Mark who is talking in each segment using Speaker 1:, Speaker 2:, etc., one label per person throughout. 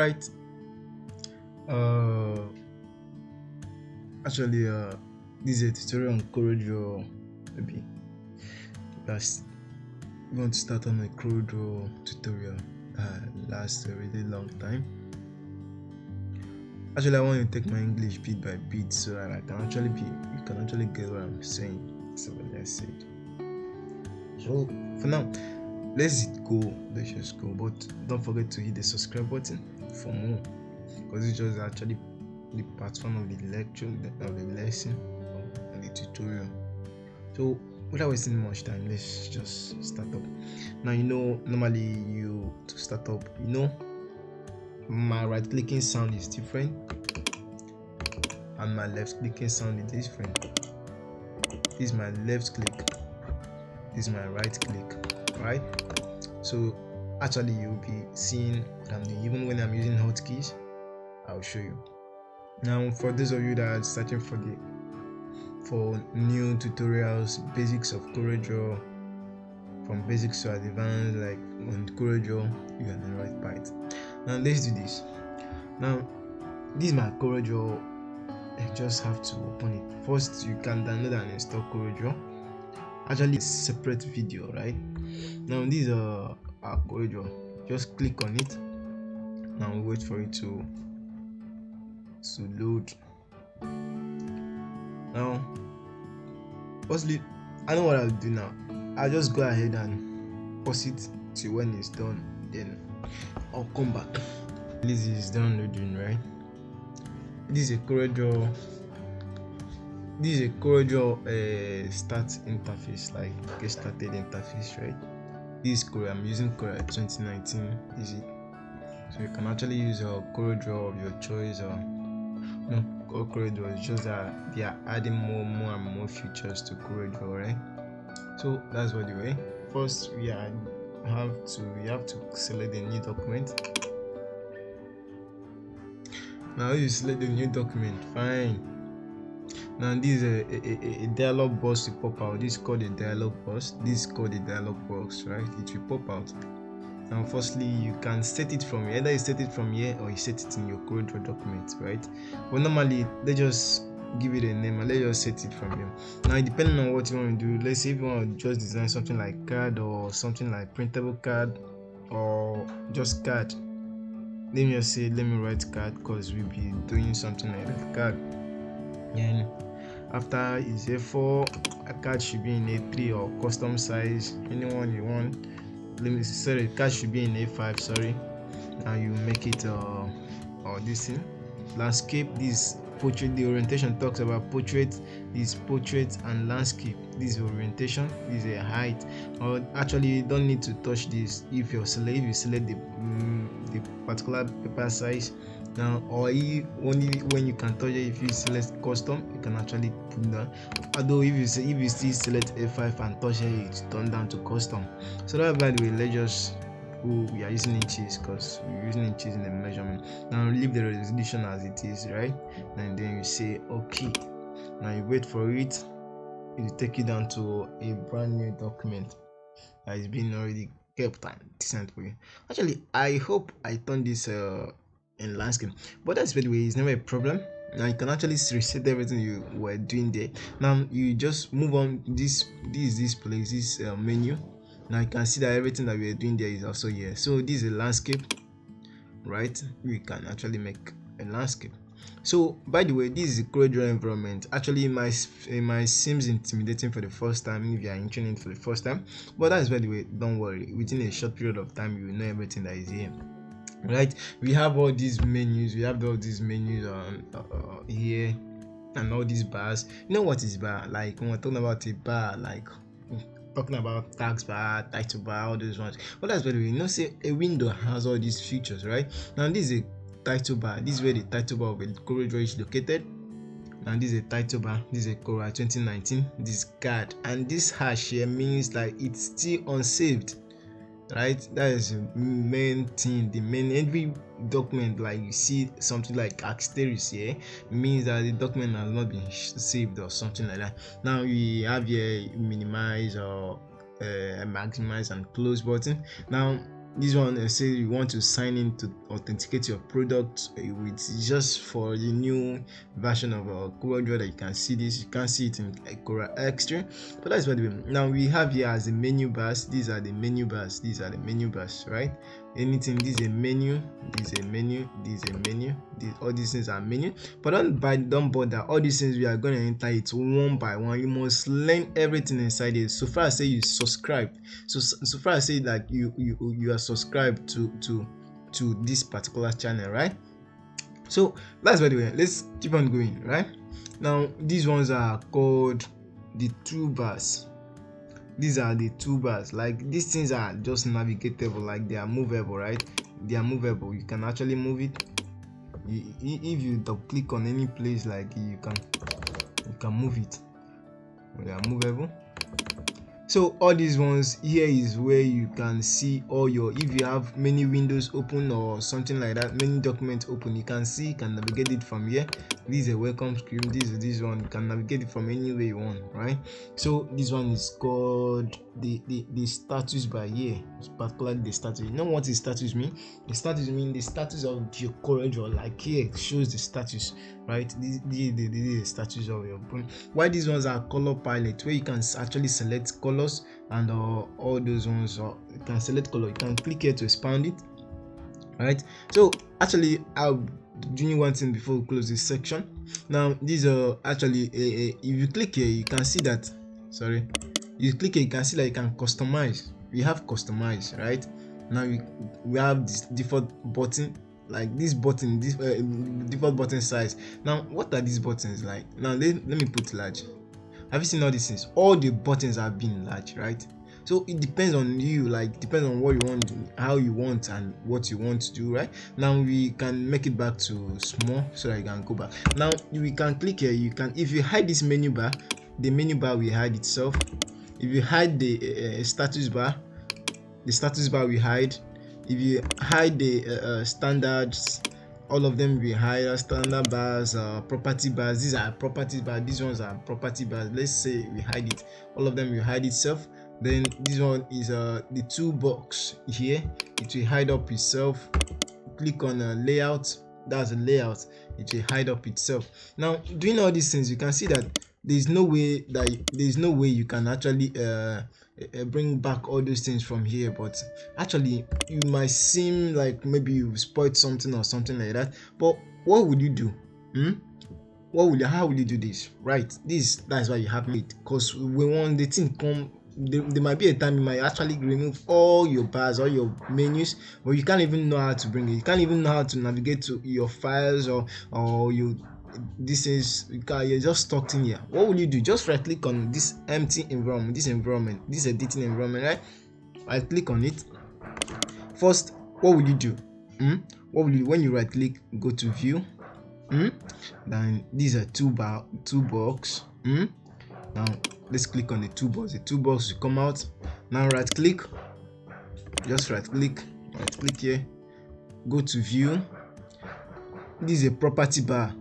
Speaker 1: right. uh Actually, this is a tutorial on coreldraw. Maybe that's going to start on a coreldraw tutorial lasts a really long time. Actually, I want to take my English bit by bit so that you can actually get what I'm saying. So let's see. So for now, let's just go. But don't forget to hit the subscribe button for more, because it's just actually the part one of the lecture, of the lesson, and the tutorial. So without wasting much time, let's just start up. Now, normally to start up, my right clicking sound is different and my left clicking sound is different. This is my left click, this is my right click, right? So actually you'll be seeing what I'm doing. Even when I'm using hotkeys, I'll show you. Now, for those of you that are searching for new tutorials, basics of coreldraw, from basics to advanced, like on coreldraw, you're on the right path. Now let's do this. Now this is my coreldraw. I just have to open it. First, you can download and install coreldraw. Actually, it's a separate video, right? Now these are our coreldraw. Just click on it. Now wait for it to load. Now, firstly, I know what I'll do now. I'll just go ahead and pause it till when it's done, then I'll come back. This is downloading, right? This is a coreldraw. This is a coreldraw start interface, like get started interface, right? This is Corel. I'm using Corel 2019. Is it? So you can actually use a coreldraw of your choice, or no, coreldraw. It's just that they are adding more and more features to coreldraw, right? So that's what the way. First, we have to select the new document. Now you select the new document, fine. Now this is a dialog box will pop out. This is called a dialog box. This is called a dialog box, right? It will pop out. Now, firstly, you can set it from here. Either you set it from here or you set it in your coreldraw document, right? But normally, they just give it a name and let's just set it from here. Now, depending on what you want to do, let's say if you want to just design something like card or something like printable card or just card. Let me write card, because we'll be doing something like that card. And after is A4, a card should be in A3 or custom size, anyone you want. The card should be in A5, sorry. Now you make it or this thing. Landscape, this portrait, the orientation talks about portrait, this portrait and landscape. This is orientation, this is a height. Or actually you don't need to touch this if you select the particular paper size. Now, or only when you can touch it, if you select custom, you can actually put down. Although if you still select A5 and touch it, it's turned down to custom. So that, by the way, let's just we are using inches because we're using inches in the measurement. Now leave the resolution as it is, right? And then you say okay. Now you wait for it. It will take you down to a brand new document that is being already kept and decent for you. Actually, I hope I turned this in landscape, but that's, by the way, it's never a problem. Now you can actually reset everything you were doing there. Now you just move on. This place, this menu. Now you can see that everything that we are doing there is also here. So this is a landscape, right? We can actually make a landscape. So by the way, this is a coreldraw environment. Actually, it might seems intimidating for the first time if you are entering it for the first time, but that's, by the way, don't worry. Within a short period of time, you will know everything that is here. Right, we have all these menus. Here and all these bars. You know what is bar? Like when we're talking about a bar, like talking about tax bar, title bar, all those ones. But that's, by the way, say a window has all these features, right? Now this is a title bar. This is where the title bar of a coreldraw is located. And this is a title bar. This is a Corel 2019. This card, and this hash here means like it's still unsaved. Right, that is the main thing. Every document, like you see something like asterisk here, means that the document has not been saved or something like that. Now we have here minimize or maximize and close button. Now this one say you want to sign in to authenticate your product with just for the new version of coreldraw that you can see this. You can't see it in Corel Extra, but that's what we now we have here as the menu bars. These are the menu bars. These are the menu bars, right? Anything, this is a menu, this is a menu, this is a menu, all these things are menu. But don't bother, all these things we are going to enter it one by one. You must learn everything inside it. So far as say you subscribe, so far as say that you are subscribed to this particular channel, right? So that's by the way, let's keep on going. Right now, these ones are called the toolbars. These are the toolbars. Like, these things are just navigatable, like they are movable, right? They are movable. You can actually move it. If you double click on any place, like you can move it. They are movable. So all these ones here is where you can see all your, if you have many windows open or something like that, many documents open, you can navigate it from here. This is a welcome screen. This one you can navigate it from any way you want, right? So this one is called the status bar here, particularly the status. You know what the status mean? The status mean the status of your coreldraw. Like here it shows the status, right? This is the status of your phone. Why these ones are color palette, where you can actually select colors and all those ones. You can select color. You can click here to expand it, right? So actually I'll doing one thing before we close this section. Now these are actually if you click here, you can see that, sorry, you click here, you can see that you can customize. We have customize, right? Now we have this default button, like this button, this default button size. Now what are these buttons like? Now let me put large. Have you seen all these things? All the buttons have been large, right? So it depends on you, like depends on what you want, how you want, and what you want to do, right? Now we can make it back to small so that you can go back. Now we can click here. You can, if you hide this menu bar, the menu bar will hide itself. If you hide the status bar, the status bar will hide. If you hide the standards, all of them will hide. Standard bars, property bars. These are property bars. These ones are property bars. Let's say we hide it. All of them will hide itself. Then this one is the toolbox here. It will hide up itself. Click on layout. That's a layout. It will hide up itself. Now doing all these things, you can see that there's no way you can actually bring back all those things from here. But actually you might seem like maybe you've spoiled something or something like that. But what would you do? How will you do this? Right, that's why you have it, because we want the thing come. There might be a time you might actually remove all your bars, all your menus, but you can't even know how to bring it. You can't even know how to navigate to your files or you. You're just stuck in here. What will you do? Just right click on this empty environment, this editing environment, right? Right click on it. First, what will you do? What will you, when you right click, go to view. Then these are toolbox. Now let's click on the toolbox. The toolbox will come out. Now right click, just right click here, go to view. This is a property bar,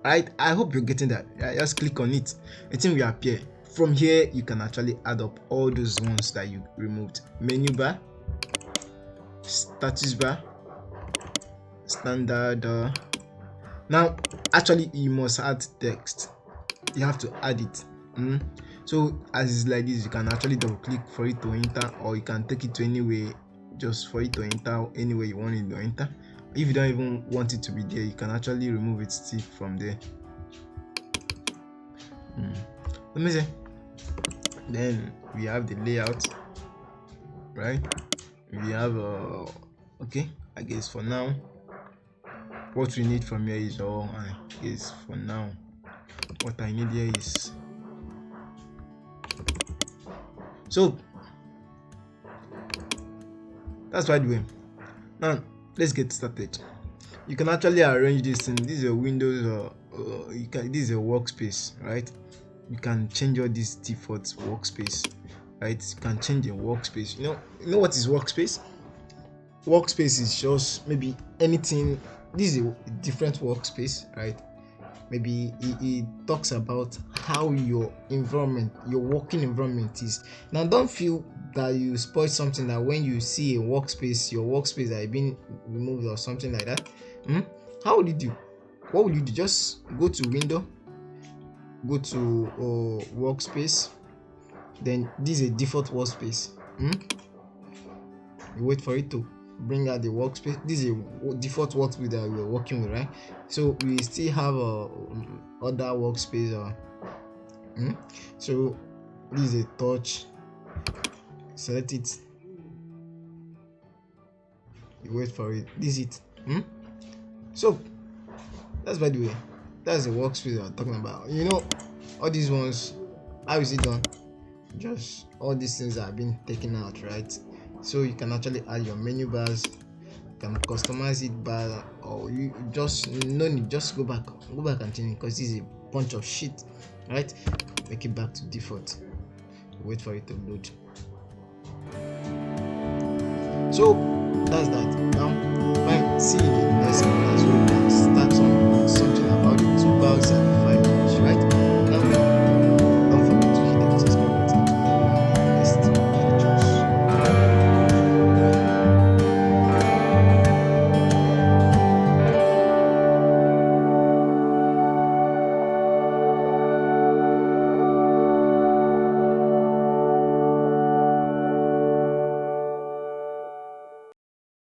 Speaker 1: right? I hope you're getting that. Right? Just click on it, a thing will appear. From here you can actually add up all those ones that you removed. Menu bar, status bar, standard. Now actually you must add text. You have to add it. So as it's like this, you can actually double click for it to enter, or you can take it to anywhere just for it to enter anywhere you want it to enter. If you don't even want it to be there, you can actually remove it still from there. Let me see. Then we have the layout, right? We have okay, I guess for now what we need from here is all. For now what I need here is, so that's by the way. Now let's get started. You can actually arrange this in, this is a Windows this is a workspace, right? You can change all this default workspace, right? You can change the workspace. You know what is workspace? Workspace is just maybe anything. This is a different workspace, right? maybe it talks about how your environment, your working environment is. Now don't feel that you spoil something, that when you see a workspace, your workspace that is being removed or something like that, how would you do? What will you do? Just go to window, go to workspace, then this is a default workspace. You wait for it to bring out the workspace. This is a default workspace that we're working with, right? So we still have other workspace. So this is a touch. Select it. You wait for it. This is it. So that's, by the way, that's the workspace I'm talking about. You know, all these ones, how is it done? Just all these things are being taken out, right? So you can actually add your menu bars, you can customize it by, or you just no need, just go back and change it, because this is a bunch of shit, right? Make it back to default. Wait for it to load. So that's that. Now, fine. See you in the next class.